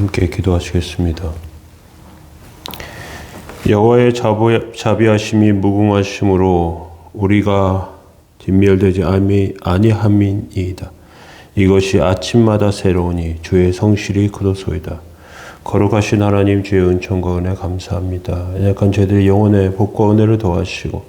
함께 기도하시겠습니다. 여호와의 자비하심이 무궁하심으로 우리가 진멸되지 아니함이니이다. 이것이 아침마다 새로우니 주의 성실이 그도소이다. 거룩하신 하나님, 주의 은총과 은혜 감사합니다. 연약한 저희들의 영혼의 복과 은혜를 더하시고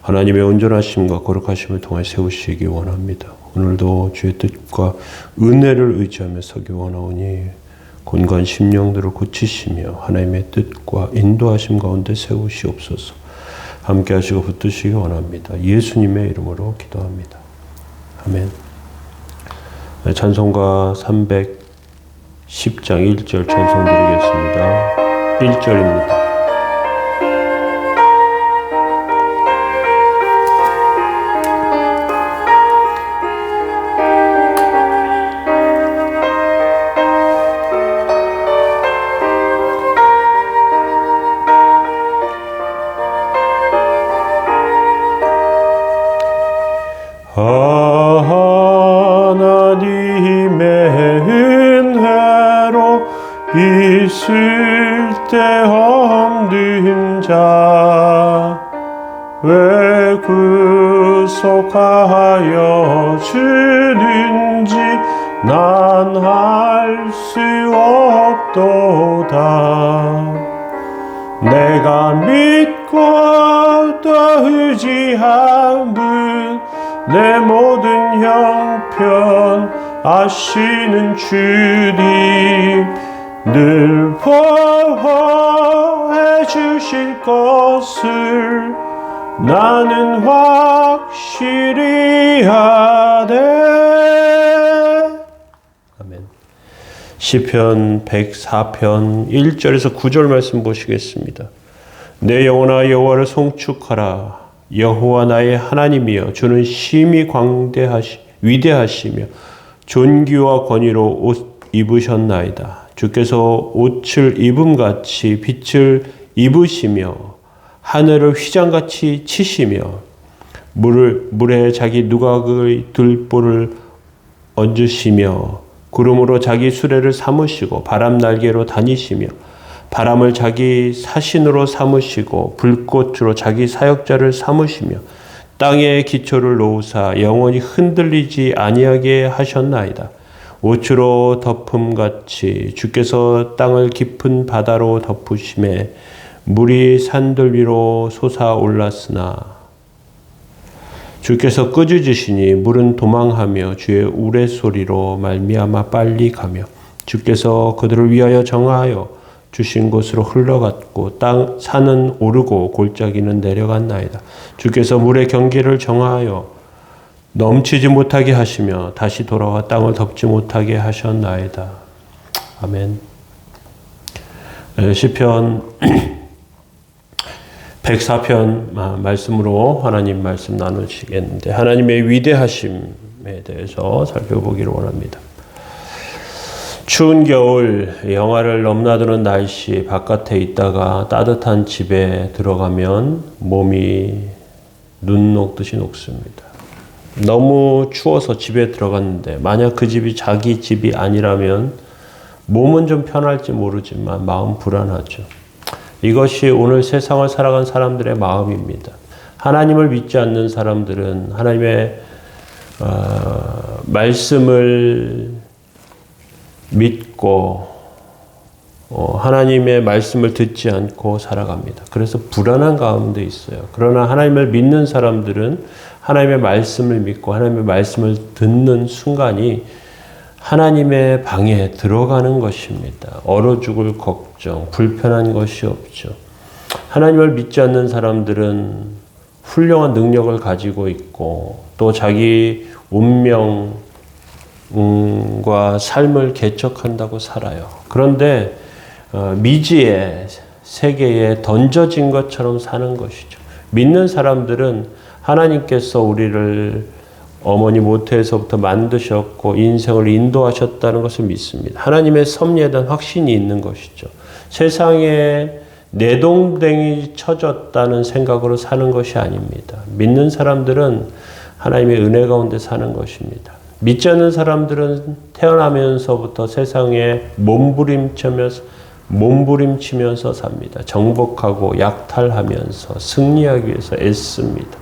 하나님의 온전하심과 거룩하심을 통해 세우시기 원합니다. 오늘도 주의 뜻과 은혜를 의지하며 서기 원하오니 곤고한 심령들을 고치시며 하나님의 뜻과 인도하심 가운데 세우시옵소서. 함께 하시고 붙드시기 원합니다. 예수님의 이름으로 기도합니다. 아멘. 찬송가 310장 1절 찬송 드리겠습니다. 1절입니다. 하나님의 은혜로 있을 때 없는 자 왜 구속하여 주는지 난 알 수 없도다. 내가 믿고 또 의지함은 내 모든 형편 아시는 주님 늘 보호해 주실 것을 나는 확실히 아네. 아멘. 시편 104편 1절에서 9절 말씀 보시겠습니다. 내 영혼아 여호와를 송축하라. 여호와 나의 하나님이여 주는 심히 위대하시며 존귀와 권위로 옷 입으셨나이다. 주께서 옷을 입음같이 빛을 입으시며 하늘을 휘장같이 치시며 물에 자기 누각의 들보를 얹으시며 구름으로 자기 수레를 삼으시고 바람 날개로 다니시며 바람을 자기 사신으로 삼으시고 불꽃으로 자기 사역자를 삼으시며 땅에 기초를 놓으사 영원히 흔들리지 아니하게 하셨나이다. 옷으로 덮음같이 주께서 땅을 깊은 바다로 덮으심에 물이 산들 위로 솟아올랐으나 주께서 끄짖으시니 물은 도망하며 주의 우레소리로 말미암아 빨리 가며 주께서 그들을 위하여 정하여 주신 곳으로 흘러갔고 산은 오르고 골짜기는 내려갔나이다. 주께서 물의 경계를 정하여 넘치지 못하게 하시며 다시 돌아와 땅을 덮지 못하게 하셨나이다. 아멘. 시편 104편 말씀으로 하나님 말씀 나누시겠는데 하나님의 위대하심에 대해서 살펴보기를 원합니다. 추운 겨울 영하를 넘나드는 날씨 바깥에 있다가 따뜻한 집에 들어가면 몸이 눈 녹듯이 녹습니다. 너무 추워서 집에 들어갔는데 만약 그 집이 자기 집이 아니라면 몸은 좀 편할지 모르지만 마음 불안하죠. 이것이 오늘 세상을 살아간 사람들의 마음입니다. 하나님을 믿지 않는 사람들은 하나님의 말씀을 믿고 하나님의 말씀을 듣지 않고 살아갑니다. 그래서 불안한 가운데 있어요. 그러나 하나님을 믿는 사람들은 하나님의 말씀을 믿고 하나님의 말씀을 듣는 순간이 하나님의 방에 들어가는 것입니다. 얼어 죽을 걱정, 불편한 것이 없죠. 하나님을 믿지 않는 사람들은 훌륭한 능력을 가지고 있고 또 자기 운명과 삶을 개척한다고 살아요. 그런데 미지의 세계에 던져진 것처럼 사는 것이죠. 믿는 사람들은 하나님께서 우리를 어머니 모태에서부터 만드셨고 인생을 인도하셨다는 것을 믿습니다. 하나님의 섭리에 대한 확신이 있는 것이죠. 세상에 내동댕이 쳐졌다는 생각으로 사는 것이 아닙니다. 믿는 사람들은 하나님의 은혜 가운데 사는 것입니다. 믿지 않는 사람들은 태어나면서부터 세상에 몸부림치면서 삽니다. 정복하고 약탈하면서 승리하기 위해서 애씁니다.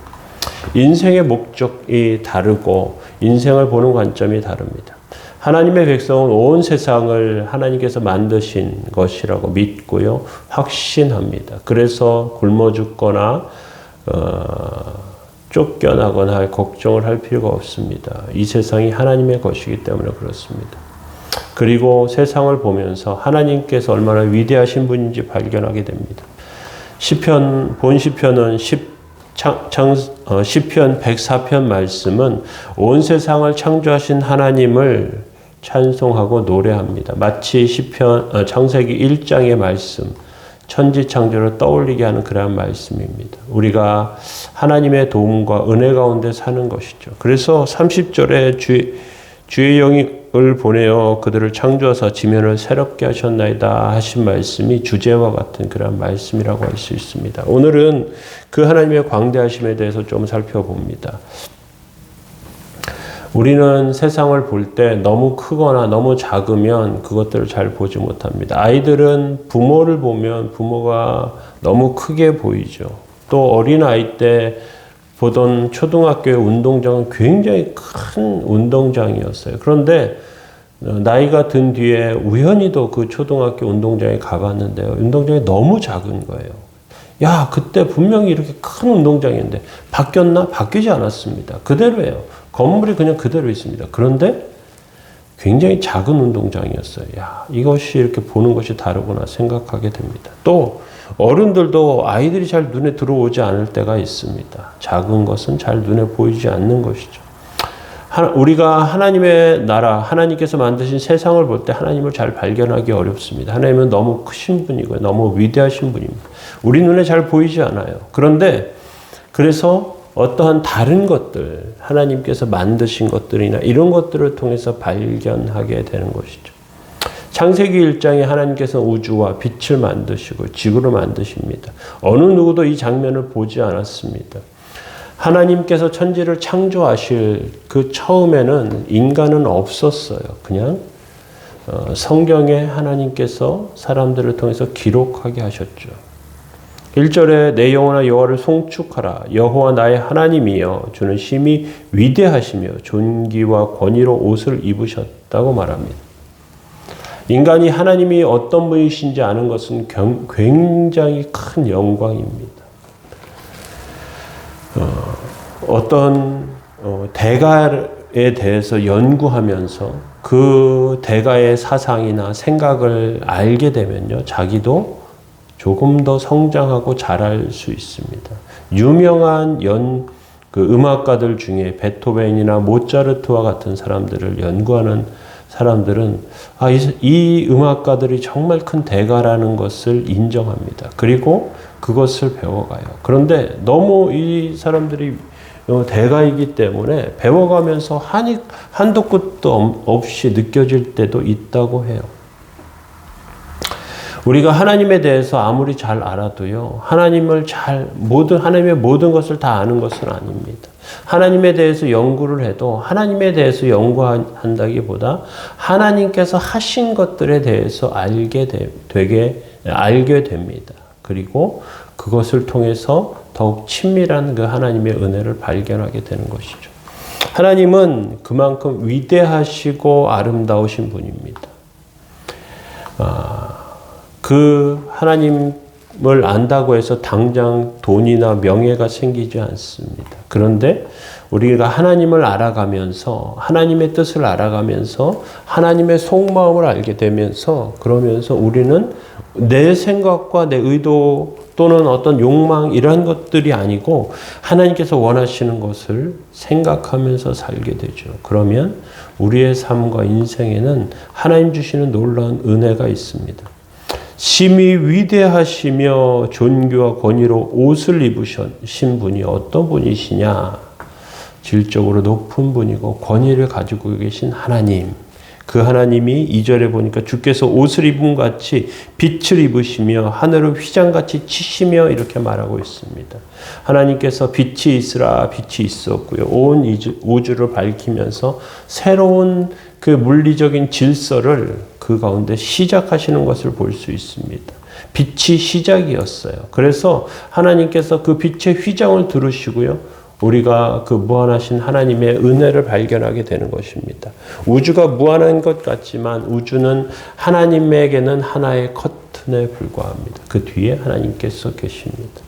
인생의 목적이 다르고 인생을 보는 관점이 다릅니다. 하나님의 백성은 온 세상을 하나님께서 만드신 것이라고 믿고요. 확신합니다. 그래서 굶어 죽거나 쫓겨나거나 할 걱정을 할 필요가 없습니다. 이 세상이 하나님의 것이기 때문에 그렇습니다. 그리고 세상을 보면서 하나님께서 얼마나 위대하신 분인지 발견하게 됩니다. 본 시편은 시편 104편 말씀은 온 세상을 창조하신 하나님을 찬송하고 노래합니다. 마치 창세기 1장의 말씀, 천지창조를 떠올리게 하는 그러한 말씀입니다. 우리가 하나님의 도움과 은혜 가운데 사는 것이죠. 그래서 30절에 주의 영을 보내어 그들을 창조하사 지면을 새롭게 하셨나이다 하신 말씀이 주제와 같은 그런 말씀이라고 할 수 있습니다. 오늘은 그 하나님의 광대하심에 대해서 좀 살펴봅니다. 우리는 세상을 볼 때 너무 크거나 너무 작으면 그것들을 잘 보지 못합니다. 아이들은 부모를 보면 부모가 너무 크게 보이죠. 또 어린아이 때 보던 초등학교의 운동장은 굉장히 큰 운동장이었어요. 그런데 나이가 든 뒤에 우연히도 그 초등학교 운동장에 가봤는데요. 운동장이 너무 작은 거예요. 야, 그때 분명히 이렇게 큰 운동장이었는데 바뀌었나? 바뀌지 않았습니다. 그대로예요. 건물이 그냥 그대로 있습니다. 그런데 굉장히 작은 운동장이었어요. 야, 이것이 이렇게 보는 것이 다르구나 생각하게 됩니다. 또 어른들도 아이들이 잘 눈에 들어오지 않을 때가 있습니다. 작은 것은 잘 눈에 보이지 않는 것이죠. 우리가 하나님의 나라, 하나님께서 만드신 세상을 볼 때 하나님을 잘 발견하기 어렵습니다. 하나님은 너무 크신 분이고요. 너무 위대하신 분입니다. 우리 눈에 잘 보이지 않아요. 그런데 그래서 어떠한 다른 것들, 하나님께서 만드신 것들이나 이런 것들을 통해서 발견하게 되는 것이죠. 창세기 1장에 하나님께서 우주와 빛을 만드시고 지구를 만드십니다. 어느 누구도 이 장면을 보지 않았습니다. 하나님께서 천지를 창조하실 그 처음에는 인간은 없었어요. 그냥 성경에 하나님께서 사람들을 통해서 기록하게 하셨죠. 1절에 내 영혼아 여호와를 송축하라. 여호와 나의 하나님이여 주는 심히 위대하시며 존귀와 권위로 옷을 입으셨다고 말합니다. 인간이 하나님이 어떤 분이신지 아는 것은 굉장히 큰 영광입니다. 어떤 대가에 대해서 연구하면서 그 대가의 사상이나 생각을 알게 되면요, 자기도 조금 더 성장하고 자랄 수 있습니다. 유명한 음악가들 중에 베토벤이나 모차르트와 같은 사람들을 연구하는 사람들은 이 음악가들이 정말 큰 대가라는 것을 인정합니다. 그리고 그것을 배워가요. 그런데 너무 이 사람들이 대가이기 때문에 배워가면서 한도 끝도 없이 느껴질 때도 있다고 해요. 우리가 하나님에 대해서 아무리 잘 알아도요, 하나님의 모든 것을 다 아는 것은 아닙니다. 하나님에 대해서 연구를 해도 하나님에 대해서 연구한다기보다 하나님께서 하신 것들에 대해서 알게 됩니다. 그리고 그것을 통해서 더욱 친밀한 그 하나님의 은혜를 발견하게 되는 것이죠. 하나님은 그만큼 위대하시고 아름다우신 분입니다. 그 하나님을 안다고 해서 당장 돈이나 명예가 생기지 않습니다. 그런데 우리가 하나님을 알아가면서 하나님의 뜻을 알아가면서 하나님의 속마음을 알게 되면서 그러면서 우리는 내 생각과 내 의도 또는 어떤 욕망 이런 것들이 아니고 하나님께서 원하시는 것을 생각하면서 살게 되죠. 그러면 우리의 삶과 인생에는 하나님 주시는 놀라운 은혜가 있습니다. 심히 위대하시며 존귀와 권위로 옷을 입으신 분이 어떤 분이시냐? 질적으로 높은 분이고 권위를 가지고 계신 하나님. 그 하나님이 2절에 보니까 주께서 옷을 입은 같이 빛을 입으시며 하늘을 휘장같이 치시며 이렇게 말하고 있습니다. 하나님께서 빛이 있으라 빛이 있었고요. 온 우주를 밝히면서 새로운 그 물리적인 질서를 그 가운데 시작하시는 것을 볼 수 있습니다. 빛이 시작이었어요. 그래서 하나님께서 그 빛의 휘장을 두르시고요. 우리가 그 무한하신 하나님의 은혜를 발견하게 되는 것입니다. 우주가 무한한 것 같지만 우주는 하나님에게는 하나의 커튼에 불과합니다. 그 뒤에 하나님께서 계십니다.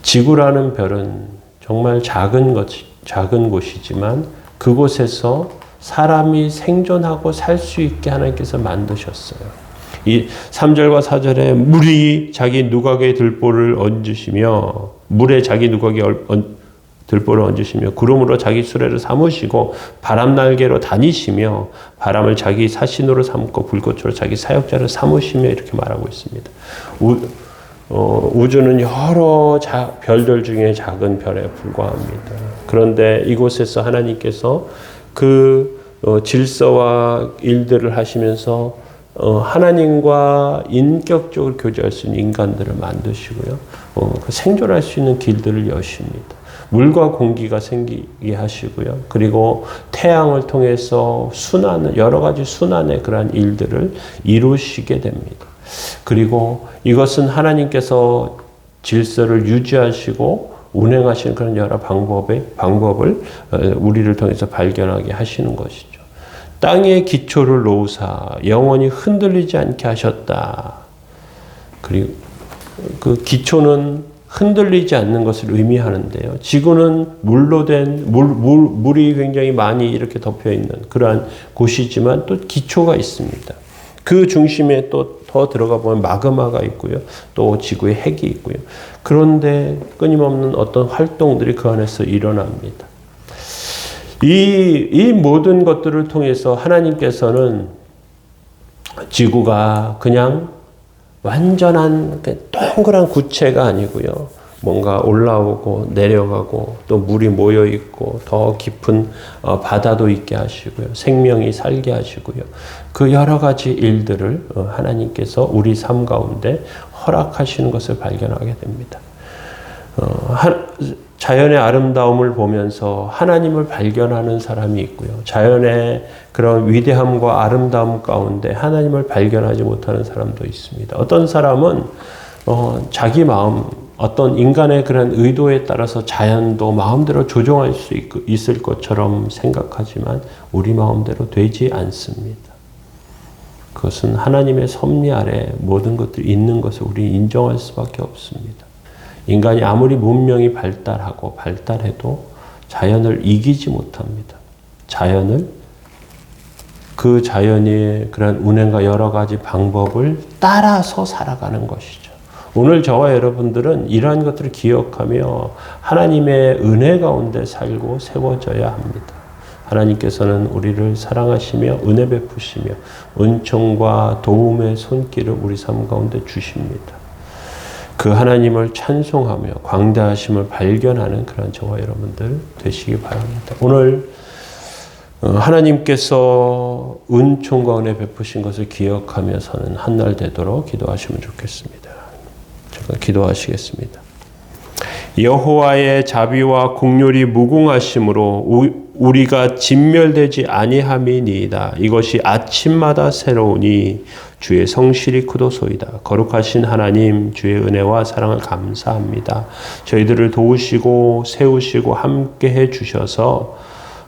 지구라는 별은 정말 작은 곳이지만 그곳에서 사람이 생존하고 살 수 있게 하나님께서 만드셨어요. 이 3절과 4절에 물이 자기 누각에 들보를 얹으시며 물에 자기 누각에 들보를 얹으시며 구름으로 자기 수레를 삼으시고 바람 날개로 다니시며 바람을 자기 사신으로 삼고 불꽃으로 자기 사역자를 삼으시며 이렇게 말하고 있습니다. 우주는 여러 별들 중에 작은 별에 불과합니다. 그런데 이곳에서 하나님께서 그 질서와 일들을 하시면서 하나님과 인격적으로 교제할 수 있는 인간들을 만드시고요. 생존할 수 있는 길들을 여십니다. 물과 공기가 생기게 하시고요. 그리고 태양을 통해서 여러 가지 순환의 그러한 일들을 이루시게 됩니다. 그리고 이것은 하나님께서 질서를 유지하시고 운행하시는 그런 여러 방법을 우리를 통해서 발견하게 하시는 것이죠. 땅에 기초를 놓으사 영원히 흔들리지 않게 하셨다. 그리고 그 기초는 흔들리지 않는 것을 의미하는데요. 지구는 물로 된 물이 굉장히 많이 이렇게 덮여 있는 그러한 곳이지만 또 기초가 있습니다. 그 중심에 또 더 들어가 보면 마그마가 있고요. 또 지구의 핵이 있고요. 그런데 끊임없는 어떤 활동들이 그 안에서 일어납니다. 이 모든 것들을 통해서 하나님께서는 지구가 그냥 완전한 동그란 구체가 아니고요. 뭔가 올라오고 내려가고 또 물이 모여 있고 더 깊은 바다도 있게 하시고요. 생명이 살게 하시고요. 그 여러 가지 일들을 하나님께서 우리 삶 가운데 허락하시는 것을 발견하게 됩니다. 자연의 아름다움을 보면서 하나님을 발견하는 사람이 있고요. 자연의 그런 위대함과 아름다움 가운데 하나님을 발견하지 못하는 사람도 있습니다. 어떤 사람은 자기 마음, 어떤 인간의 그런 의도에 따라서 자연도 마음대로 조종할 수 있을 것처럼 생각하지만 우리 마음대로 되지 않습니다. 그것은 하나님의 섭리 아래 모든 것들이 있는 것을 우리 인정할 수밖에 없습니다. 인간이 아무리 문명이 발달해도 자연을 이기지 못합니다. 그 자연의 그런 운행과 여러 가지 방법을 따라서 살아가는 것이죠. 오늘 저와 여러분들은 이러한 것들을 기억하며 하나님의 은혜 가운데 살고 세워져야 합니다. 하나님께서는 우리를 사랑하시며 은혜 베푸시며 은총과 도움의 손길을 우리 삶 가운데 주십니다. 그 하나님을 찬송하며 광대하심을 발견하는 그런 저와 여러분들 되시기 바랍니다. 오늘 하나님께서 은총과 은혜 베푸신 것을 기억하며 사는 한 날 되도록 기도하시면 좋겠습니다. 제가 기도하시겠습니다. 여호와의 자비와 공률이 무궁하심으로 우리가 진멸되지 아니함이니이다. 이것이 아침마다 새로우니 주의 성실이 크도소이다. 거룩하신 하나님, 주의 은혜와 사랑을 감사합니다. 저희들을 도우시고 세우시고 함께해 주셔서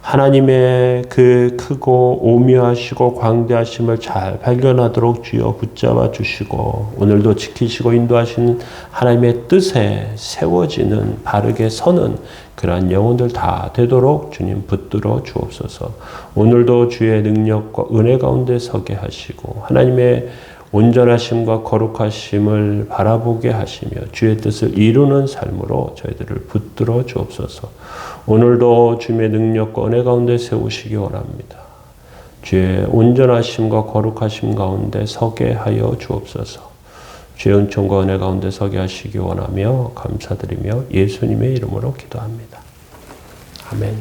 하나님의 그 크고 오묘하시고 광대하심을 잘 발견하도록 주여 붙잡아 주시고 오늘도 지키시고 인도하시는 하나님의 뜻에 세워지는 바르게 서는 그러한 영혼들 다 되도록 주님 붙들어 주옵소서. 오늘도 주의 능력과 은혜 가운데 서게 하시고 하나님의 온전하심과 거룩하심을 바라보게 하시며 주의 뜻을 이루는 삶으로 저희들을 붙들어 주옵소서. 오늘도 주의 능력과 은혜 가운데 세우시기 원합니다. 주의 온전하심과 거룩하심 가운데 서게 하여 주옵소서. 주의 은총과 은혜 가운데 서게 하시기 원하며 감사드리며 예수님의 이름으로 기도합니다. 아멘.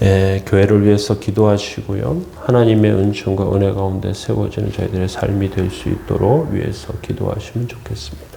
교회를 위해서 기도하시고요. 하나님의 은총과 은혜 가운데 세워지는 저희들의 삶이 될 수 있도록 위해서 기도하시면 좋겠습니다.